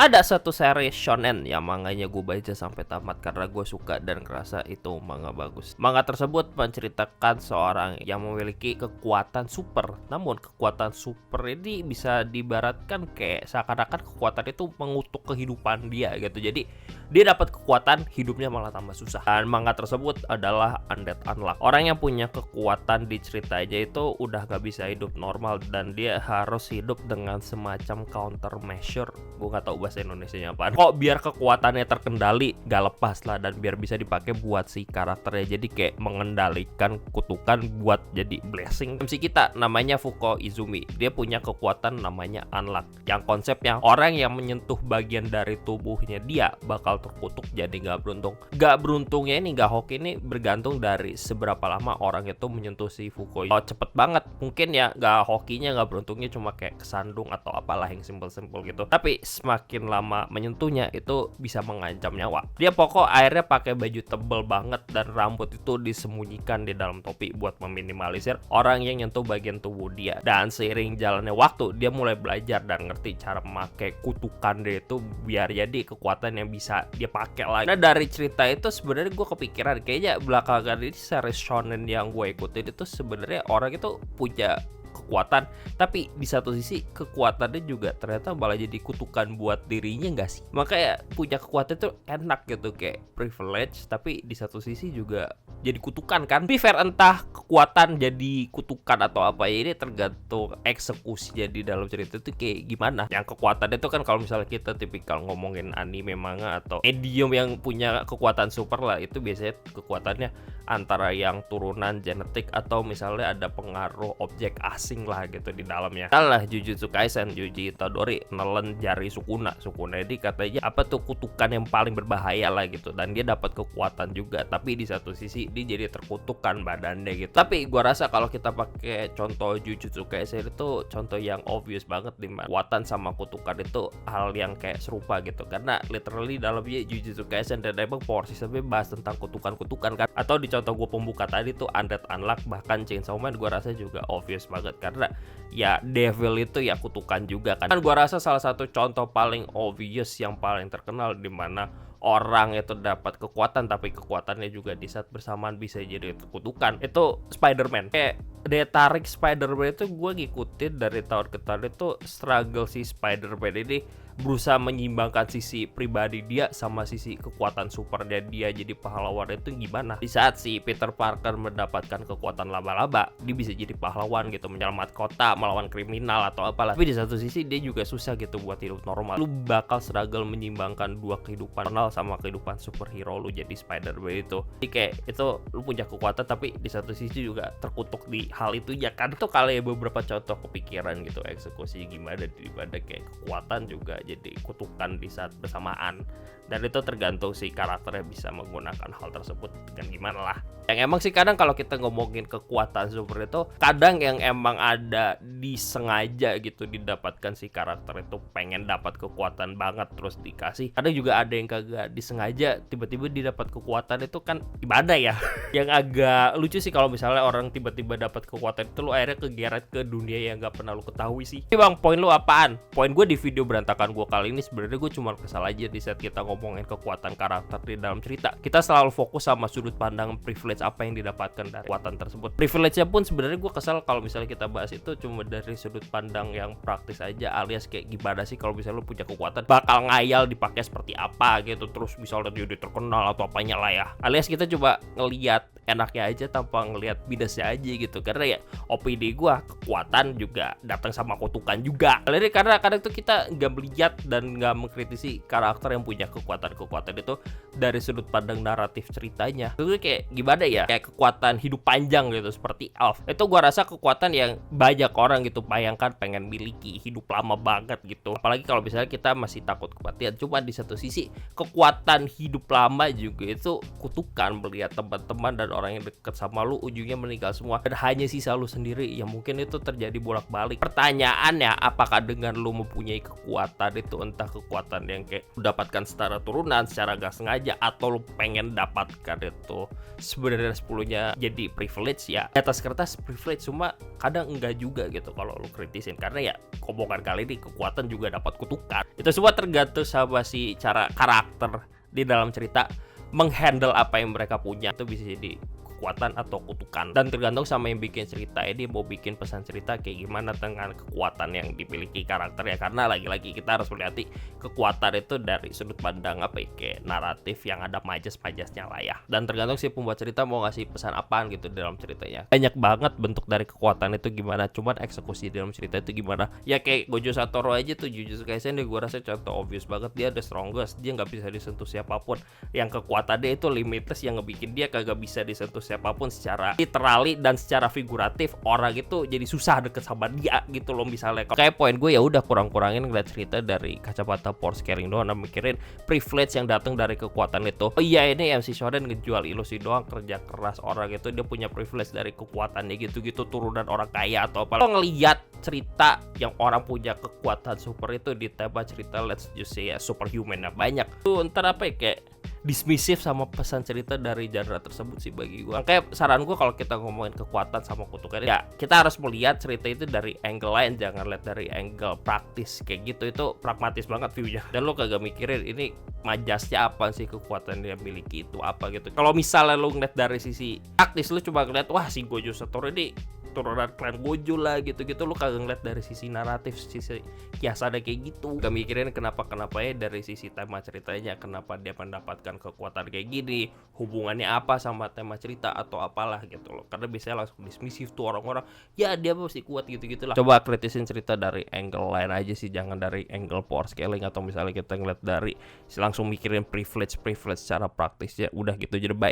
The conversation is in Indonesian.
Ada satu series shonen yang manganya gue baca sampai tamat karena gue suka dan ngerasa itu manga bagus. Manga tersebut menceritakan seorang yang memiliki kekuatan super. Namun kekuatan super ini bisa diibaratkan kayak seakan-akan kekuatan itu mengutuk kehidupan dia gitu. Jadi dia dapat kekuatan, hidupnya malah tambah susah. Dan manga tersebut adalah Undead Unluck. Orang yang punya kekuatan di ceritanya itu udah gak bisa hidup normal dan dia harus hidup dengan semacam countermeasure. Gue gak tahu bahasa Indonesianya apaan. Kok biar kekuatannya terkendali, gak lepas lah, dan biar bisa dipakai buat si karakternya. Jadi kayak mengendalikan kutukan buat jadi blessing. MC kita namanya Fuko Izumi. Dia punya kekuatan namanya Unluck. Yang konsepnya orang yang menyentuh bagian dari tubuhnya dia bakal terkutuk jadi gak beruntung. Gak beruntungnya ini, gak hoki ini bergantung dari seberapa lama orang itu menyentuh si Fuko. Oh cepet banget, mungkin ya gak hokinya, gak beruntungnya cuma kayak kesandung atau apalah yang simpel-simpel gitu. Tapi semakin lama menyentuhnya itu bisa mengancam nyawa. Dia pokok akhirnya pakai baju tebel banget dan rambut itu disembunyikan di dalam topi buat meminimalisir orang yang nyentuh bagian tubuh dia. Dan seiring jalannya waktu dia mulai belajar dan ngerti cara memakai kutukan dia itu biar jadi kekuatan yang bisa dia pakai lagi. Nah dari cerita itu sebenarnya gue kepikiran kayaknya belakangan ini series shonen yang gue ikutin itu sebenarnya orang itu punya kekuatan, tapi di satu sisi kekuatannya juga ternyata malah jadi kutukan buat dirinya gak sih? Makanya punya kekuatan itu enak gitu, kayak privilege, tapi di satu sisi juga jadi kutukan kan. Tapi fair entah kekuatan jadi kutukan atau apa ya, ini tergantung eksekusinya di dalam cerita itu kayak gimana. Yang kekuatan itu kan kalau misalnya kita tipikal ngomongin anime, manga atau medium yang punya kekuatan super lah, itu biasanya kekuatannya antara yang turunan genetik atau misalnya ada pengaruh objek asing lah gitu di dalamnya. Salah Jujutsu Kaisen, Yuji Itadori nelen jari Sukuna. Sukuna ini katanya apa tuh kutukan yang paling berbahaya lah gitu, dan dia dapat kekuatan juga, tapi di satu sisi dia jadi terkutukkan badannya gitu. Tapi gua rasa kalau kita pakai contoh Jujutsu Kaisen itu contoh yang obvious banget, dimana kekuatan sama kutukan itu hal yang kayak serupa gitu, karena literally dalamnya Jujutsu Kaisen dan emang power systemnya bahas tentang kutukan-kutukan kan. Atau di contoh gue pembuka tadi tuh Undead Unluck, bahkan Chainsaw Man gue rasa juga obvious banget karena ya devil itu ya kutukan juga kan. Gue rasa salah satu contoh paling obvious yang paling terkenal di mana orang itu dapat kekuatan tapi kekuatannya juga di saat bersamaan bisa jadi kutukan, itu Spider-Man. Kayak daya tarik Spider-Man itu gue ngikutin dari tahun ke tahun, itu struggle si Spider-Man ini berusaha menyimbangkan sisi pribadi dia sama sisi kekuatan supernya dia jadi pahlawan itu gimana. Di saat si Peter Parker mendapatkan kekuatan laba-laba, dia bisa jadi pahlawan gitu, menyelamat kota, melawan kriminal atau apalah. Tapi di satu sisi dia juga susah gitu buat hidup normal. Lu bakal struggle menyimbangkan dua kehidupan normal sama kehidupan superhero lu jadi Spider-Man itu. Jadi kayak itu lu punya kekuatan tapi di satu sisi juga terkutuk di hal itu ya kan. Itu kali ya beberapa contoh kepikiran gitu eksekusi gimana daripada kayak kekuatan juga jadi kutukan di saat bersamaan. Dan itu tergantung si karakternya bisa menggunakan hal tersebut dengan gimana lah. Yang emang sih kadang kalau kita ngomongin kekuatan super itu kadang yang emang ada disengaja gitu didapatkan si karakter itu pengen dapat kekuatan banget terus dikasih. Kadang juga ada yang kagak disengaja tiba-tiba didapat kekuatan itu kan ibadah ya. Yang agak lucu sih kalau misalnya orang tiba-tiba dapat kekuatan itu lu akhirnya kegeret ke dunia yang gak pernah lu ketahui sih. Ini bang, poin lu apaan? Poin gue di video berantakan gue kali ini sebenarnya gue cuma kesal aja di saat kita ngomongin kekuatan karakter di dalam cerita. Kita selalu fokus sama sudut pandang privilege apa yang didapatkan dari kekuatan tersebut. Privilege-nya pun sebenarnya gue kesal kalau misalnya kita bahas itu cuma dari sudut pandang yang praktis aja, alias kayak gimana sih kalau misalnya lu punya kekuatan bakal ngayal dipakai seperti apa gitu, terus misalnya dia terkenal atau apanya lah ya. Alias kita coba ngelihat enaknya aja tanpa ngelihat minusnya aja gitu. Karena ya opini gue kekuatan juga datang sama kutukan juga. Karena kadang tuh kita nggak melihat dan nggak mengkritisi karakter yang punya kekuatan itu dari sudut pandang naratif ceritanya. Itu kayak gimana ya, kayak kekuatan hidup panjang gitu seperti Elf. Itu gua rasa kekuatan yang banyak orang gitu bayangkan pengen miliki, hidup lama banget gitu. Apalagi kalau misalnya kita masih takut kematian. Cuma di satu sisi kekuatan hidup lama juga itu kutukan melihat teman-teman dan orang yang deket sama lu ujungnya meninggal semua dan hanya sisa lu sendiri. Ya mungkin itu terjadi bolak-balik. Pertanyaannya, apakah dengan lu mempunyai kekuatan itu, entah kekuatan yang kayak lu dapatkan secara turunan, secara gak sengaja, atau lu pengen dapatkan itu sebenarnya 10-nya jadi privilege, ya di atas kertas privilege, cuma kadang enggak juga gitu kalau lu kritisin, karena ya omongan kali ini kekuatan juga dapat kutukan. Itu semua tergantung sama si cara karakter di dalam cerita menghandle apa yang mereka punya. Itu bisa jadi kekuatan atau kutukan, dan tergantung sama yang bikin cerita ini mau bikin pesan cerita kayak gimana dengan kekuatan yang dimiliki karakternya. Karena lagi-lagi kita harus melihat kekuatan itu dari sudut pandang apa ya, kayak naratif yang ada majas-majasnya lah ya, dan tergantung si pembuat cerita mau ngasih pesan apaan gitu dalam ceritanya. Banyak banget bentuk dari kekuatan itu gimana, cuman eksekusi dalam cerita itu gimana. Ya kayak Gojo Satoru aja tuh, Jujutsu Kaisen deh, gue rasa contoh obvious banget. Dia the strongest, dia nggak bisa disentuh siapapun, yang kekuatannya itu limitless, yang ngebikin dia kagak bisa disentuh siapapun secara literally dan secara figuratif. Orang itu jadi susah deket sama dia gitu loh. Misalnya kayak poin gue, ya udah kurang-kurangin ngeliat cerita dari kacamata power scaling doang, dan mikirin privilege yang datang dari kekuatan itu. Oh iya, ini MC Shonen ngejual ilusi doang, kerja keras orang itu dia punya privilege dari kekuatannya gitu-gitu, turunan orang kaya atau apa. Lo ngeliat cerita yang orang punya kekuatan super itu di tema cerita let's just say ya superhuman, ya banyak tuh ntar apa ya, kayak dismissive sama pesan cerita dari genre tersebut sih bagi gue. Kayak saran gue kalau kita ngomongin kekuatan sama kutukan, ya kita harus melihat cerita itu dari angle lain, jangan lihat dari angle praktis kayak gitu. Itu pragmatis banget view-nya, dan lo kagak mikirin ini majasnya apa sih, kekuatan dia miliki itu apa gitu. Kalau misalnya lo ngeliat dari sisi praktis, lo cuma ngeliat wah si Gojo Satoru ini turunan klan Gojo lah gitu-gitu, lu kagak ngeliat dari sisi naratif, sisi kiasannya kayak gitu. Gak mikirin kenapa ya dari sisi tema ceritanya, kenapa dia mendapatkan kekuatan kayak gini, hubungannya apa sama tema cerita atau apalah gitu loh. Karena biasanya langsung dismissive tuh orang-orang, ya dia pasti kuat gitu-gitu lah. Coba kritisin cerita dari angle lain aja sih, jangan dari angle power scaling, atau misalnya kita ngeliat dari langsung mikirin privilege secara praktis. Ya udah gitu aja, bye.